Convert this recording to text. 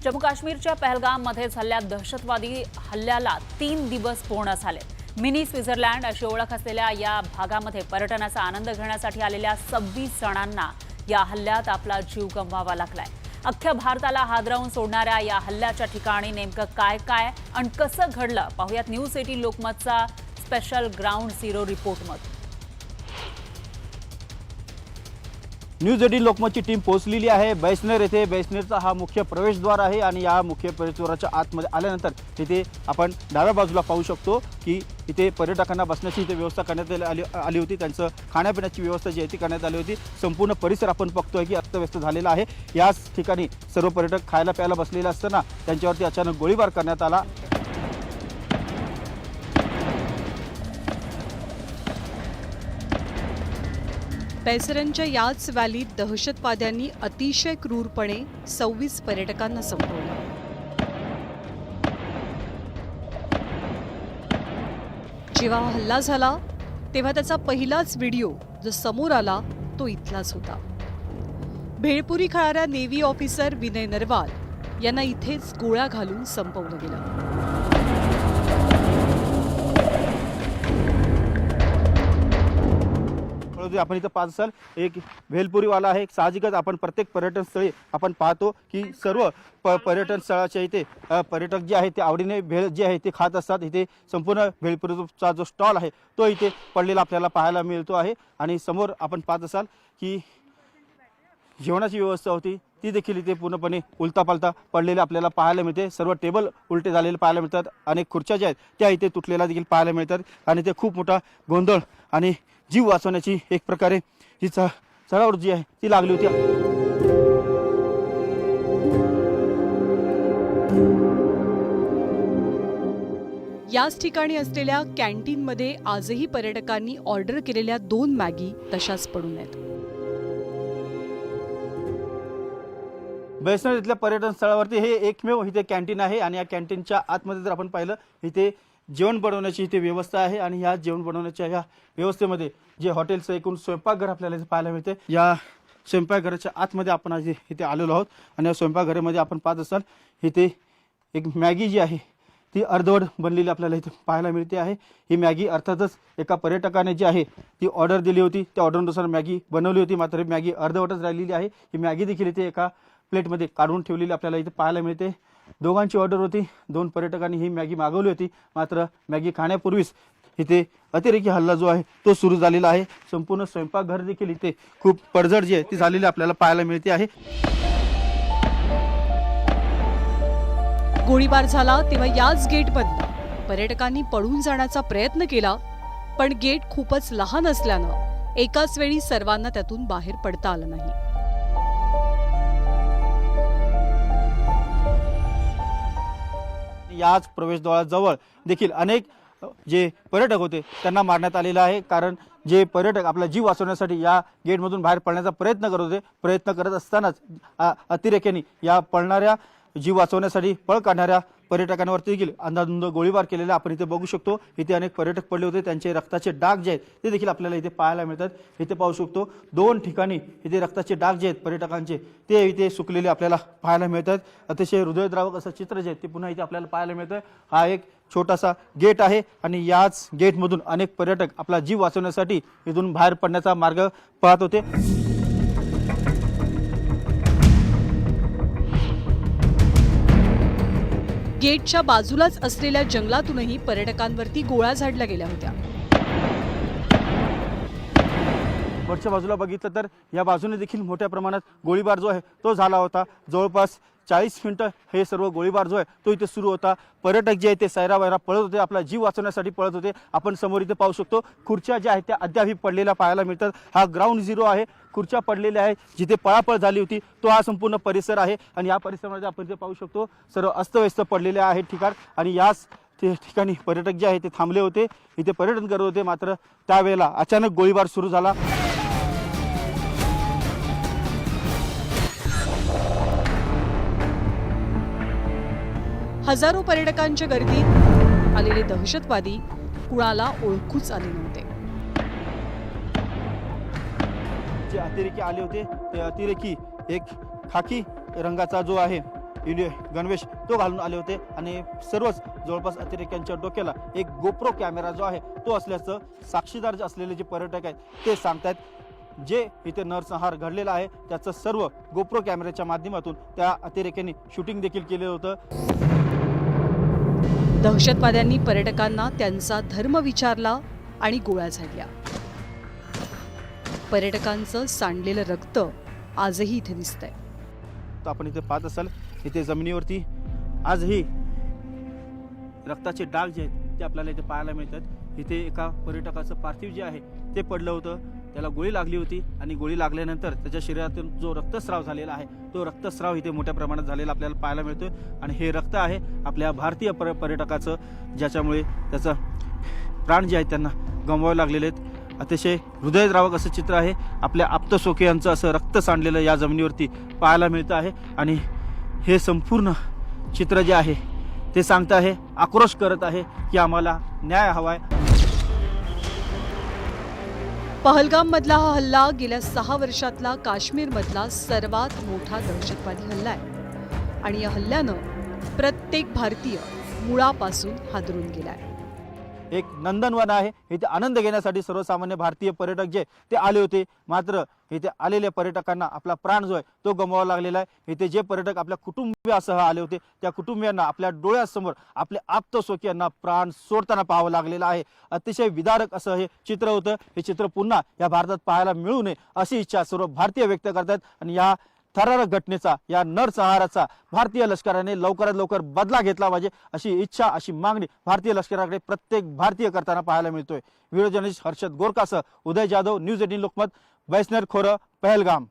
जम्मू काश्मीरच्या पहलगाममध्ये झालेल्या दहशतवादी हल्ल्याला 3 दिवस पूर्ण झाले। मिनी स्वित्झर्लंड अशी ओळख असलेल्या या भागामध्ये पर्यटनाचा आनंद घेण्यासाठी आलेल्या 26 जणांना या हल्ल्यात आपला जीव गमवावा लागलाय। अख्ख्या भारताला हादरवून सोडणाऱ्या या हल्ल्याच्या ठिकाणी नेमकं काय आणि कसं घडलं पाहूयात न्यूज 18 लोकमतचा स्पेशल ग्राउंड झिरो रिपोर्टमध्ये। न्यूज 18 लोकमतची टीम पोहोचलेली आहे बैसनेर येथे। बैसनेरचा हा मुख्य प्रवेशद्वार आहे आणि या मुख्य प्रवेशद्वाराच्या आतमध्ये आल्यानंतर इथे आपण डाव्या बाजूला पाहू शकतो की इथे पर्यटकांना बसण्याची इथे व्यवस्था करण्यात आली होती। त्यांचं खाण्यापिण्याची व्यवस्था जी आहे ती करण्यात आली होती। संपूर्ण परिसर आपण बघतोय की अस्तव्यस्त झालेला आहे। याच ठिकाणी सर्व पर्यटक खायला प्यायला बसलेले असताना त्यांच्यावरती अचानक गोळीबार करण्यात आला। बैसरनच्या याच व्हॅलीत दहशतवाद्यांनी अतिशय क्रूरपणे 26 पर्यटकांना संपवलं। जेव्हा हल्ला झाला तेव्हा त्याचा पहिलाच व्हिडिओ जो समोर आला तो इथलाच होता। भेळपुरी खाणाऱ्या नेव्ही ऑफिसर विनय नरवाल यांना इथेच गोळ्या घालून संपवलं गेलं। आपण इथं पाहत असाल एक भेलपुरीवाला आहे। साहजिकच आपण प्रत्येक पर्यटन स्थळी आपण पाहतो की सर्व पर्यटन स्थळाच्या इथे पर्यटक जे आहे ते आवडीने भेळ जे आहे ते खात असतात। इथे संपूर्ण भेलपुरीचा जो स्टॉल आहे तो इथे पडलेला आपल्याला पाहायला मिळतो आहे आणि समोर आपण पाहत असाल की जेवणाची व्यवस्था होती ती देखील इथे पूर्णपणे उलतापालता पडलेले आपल्याला पाहायला मिळते। सर्व टेबल उलटे झालेले पाहायला मिळतात। अनेक खुर्च्या ज्या आहेत त्या इथे तुटलेल्या देखील पाहायला मिळतात आणि ते खूप मोठा गोंधळ आणि जीव वाचवण्याची एक प्रकारे जी चढाओढ जी आहे ती लागली होती। याच ठिकाणी असलेल्या कॅन्टीनमध्ये आजही पर्यटकांनी ऑर्डर केलेल्या 2 मॅगी तशाच पडून आहेत। बैसनेर इथल्या पर्यटन स्थळावरती हे एकमेव इथे कॅन्टीन आहे आणि या कॅन्टीनच्या आतमध्ये जर आपण पाहिलं इथे जेवण बनवण्याची इथे व्यवस्था आहे आणि ह्या जेवण बनवण्याच्या ह्या व्यवस्थेमध्ये जे हॉटेलचं एकूण स्वयंपाकघर आपल्याला इथे पाहायला मिळते। या स्वयंपाकघराच्या आतमध्ये आपण आज इथे आलेलो आहोत आणि या स्वयंपाकघरामध्ये आपण पाहत असाल इथे एक मॅगी जी आहे ती अर्धवट बनलेली आपल्याला इथे पाहायला मिळते आहे। ही मॅगी अर्थातच एका पर्यटकाने जी आहे ती ऑर्डर दिली होती, त्या ऑर्डरनुसार मॅगी बनवली होती, मात्र ही मॅगी अर्धवटच राहिलेली आहे। ही मॅगी देखील इथे एका प्लेटमध्ये काढून ठेवलेली आपल्याला इथे पाहायला मिळते। दोघांची ऑर्डर होती, 2 पर्यटकांनी ही मॅगी मागवली होती, मात्र मॅगी खाण्यापूर्वीच इथे अतिरेकी हल्ला जो आहे तो सुरू झालेला आहे। संपूर्ण स्वयंपाकघर देखील इथे खूप पडझड जी आहे ती झालेली आपल्याला पाहायला मिळते आहे। गोळीबार झाला तेव्हा याच गेटमधून पर्यटकांनी पळून जाण्याचा प्रयत्न केला, पण गेट खूपच लहान असल्यानं एकाच वेळी सर्वांना त्यातून बाहेर पडता आलं नाही। याच प्रवेशद्वाराजवळ देखील अनेक जे पर्यटक होते त्यांना मारण्यात आलेलं आहे, कारण जे पर्यटक आपला जीव वाचवण्यासाठी या गेटमधून बाहेर पडण्याचा प्रयत्न करत होते। प्रयत्न करत असतानाच अतिरेक्यांनी या पळणाऱ्या जीव वाचवण्यासाठी पळ काढणाऱ्या पर्यटकांवरती देखील अंधाधुंद गोळीबार केलेला आपण इथे बघू शकतो। इथे अनेक पर्यटक पडले होते, त्यांचे रक्ताचे डाग जे आहेत ते देखील आपल्याला इथे पाहायला मिळतात। इथे पाहू शकतो 2 ठिकाणी इथे रक्ताचे डाग जे आहेत पर्यटकांचे ते इथे सुकलेले आपल्याला पाहायला मिळतात। अतिशय हृदयद्रावक असं चित्र जे आहे ते पुन्हा इथे आपल्याला पाहायला मिळतं। हा एक छोटासा गेट आहे आणि याच गेटमधून अनेक पर्यटक आपला जीव वाचवण्यासाठी इथून बाहेर पडण्याचा मार्ग पाहत होते। गेटच्या बाजूलाच असलेल्या जंगलातूनही पर्यटकांवरती गोळ्या झाडल्या गेल्या होत्या। वरच्या बाजूला बघितलं तर या बाजूने देखील मोठ्या प्रमाणात गोळीबार जो आहे तो झाला होता। जवळपास 40 मिनिटं हे सर्व गोळीबार जो आहे तो इथे सुरू होता। पर्यटक जे आहे ते सैरावैरा पळत होते, आपला जीव वाचवण्यासाठी पळत होते। आपण समोर इथे पाहू शकतो खुर्च्या ज्या आहेत त्या अद्यापही पडलेल्या पाहायला मिळतात। हा ग्राउंड झिरो आहे, खुर्च्या पडलेल्या आहेत, जिथे पळापळ झाली होती तो हा संपूर्ण परिसर आहे आणि या परिसरामध्ये आपण इथे पाहू शकतो सर्व अस्तव्यस्त पडलेले आहेत ठिकाण आणि याच ठिकाणी पर्यटक जे आहे ते थांबले होते, इथे पर्यटन करत होते, मात्र त्यावेळेला अचानक गोळीबार सुरू झाला। हजारो पर्यटकांच्या गर्दीत आलेले दहशतवादी कुणाला ओळखूच आले नव्हते। जे अतिरेकी आले होते ते अतिरेकी एक खाकी रंगाचा जो आहे गणवेश तो घालून आले होते आणि सर्वच जवळपास अतिरेक्यांच्या डोक्याला एक गोप्रो कॅमेरा जो आहे तो असल्याचं साक्षीदार असलेले जे पर्यटक आहेत ते सांगतात. जे इथे नरसंहार घडलेला आहे त्याचं सर्व गोप्रो कॅमेऱ्याच्या माध्यमातून त्या अतिरेक्यांनी शूटिंग देखील केलं होतं. दहशतवाद्यांनी पर्यटकांना त्यांचा धर्म विचारला आणि गोळ्या झाडल्या. पर्यटकांचं सांडलेलं रक्त आजही इथे दिसतंय. तर आपण इथे पाहत असाल इथे जमिनीवरती आजही रक्ताचे डाग जे आहेत ते आपल्याला इथे पाहायला मिळतात. इथे एका पर्यटकाचं पार्थिव जे आहे ते पडलं होतं, त्याला गोळी लागली होती आणि गोळी लागल्यानंतर त्याच्या शरीरातून जो रक्तस्राव झालेला आहे तो रक्तस्राव इथे मोठ्या प्रमाणात झालेला आपल्याला पाहायला मिळतोय. आणि हे रक्त आहे आपल्या भारतीय पर्यटकाचं, ज्याच्यामुळे त्याचं प्राण जे आहेत त्यांना गमवावे लागलेले आहेत. अतिशय हृदयद्रावक असं चित्र आहे. आपल्या आप्तसोकियांचं असं रक्त सांडलेलं या जमिनीवरती पाहायला मिळतं आहे. आणि हे संपूर्ण चित्र जे आहे ते सांगत आहे, आक्रोश करत आहे की आम्हाला न्याय हवाय. पहलगाममधला हा हल्ला गेल्या 6 वर्षातला काश्मीरमधला सर्वात मोठा दहशतवादी हल्ला आहे आणि या हल्ल्यानं प्रत्येक भारतीय मुळापासून हादरून गेलाय. एक नंदनवन आहे, इथे आनंद घेण्यासाठी सर्वसामान्य भारतीय पर्यटक जे ते आले होते, मात्र इथे आलेल्या पर्यटकांना आपला प्राण जो आहे तो गमवावा लागलेला आहे. इथे जे पर्यटक आपल्या कुटुंबियासह आले होते त्या कुटुंबियांना आपल्या डोळ्यासमोर आपल्या आप्तसोकियांना प्राण सोडताना पाहावं लागलेलं आहे. अतिशय विदारक असं हे चित्र होतं. हे चित्र पुन्हा या भारतात पाहायला मिळू नये अशी इच्छा सर्व भारतीय व्यक्त करतात. आणि या थरारक घटनेचा, या नरसंहाराचा भारतीय लष्कराने लवकरात लवकर बदला घेतला पाहिजे अशी इच्छा, अशी मागणी भारतीय लष्कराकडे प्रत्येक भारतीय करताना पाहायला मिळतोय. व्हिडिओ जर्नलिस्ट हर्षद गोरकासह उदय जाधव, न्यूज 18 लोकमत, वैष्णव खोरं, पहलगाम.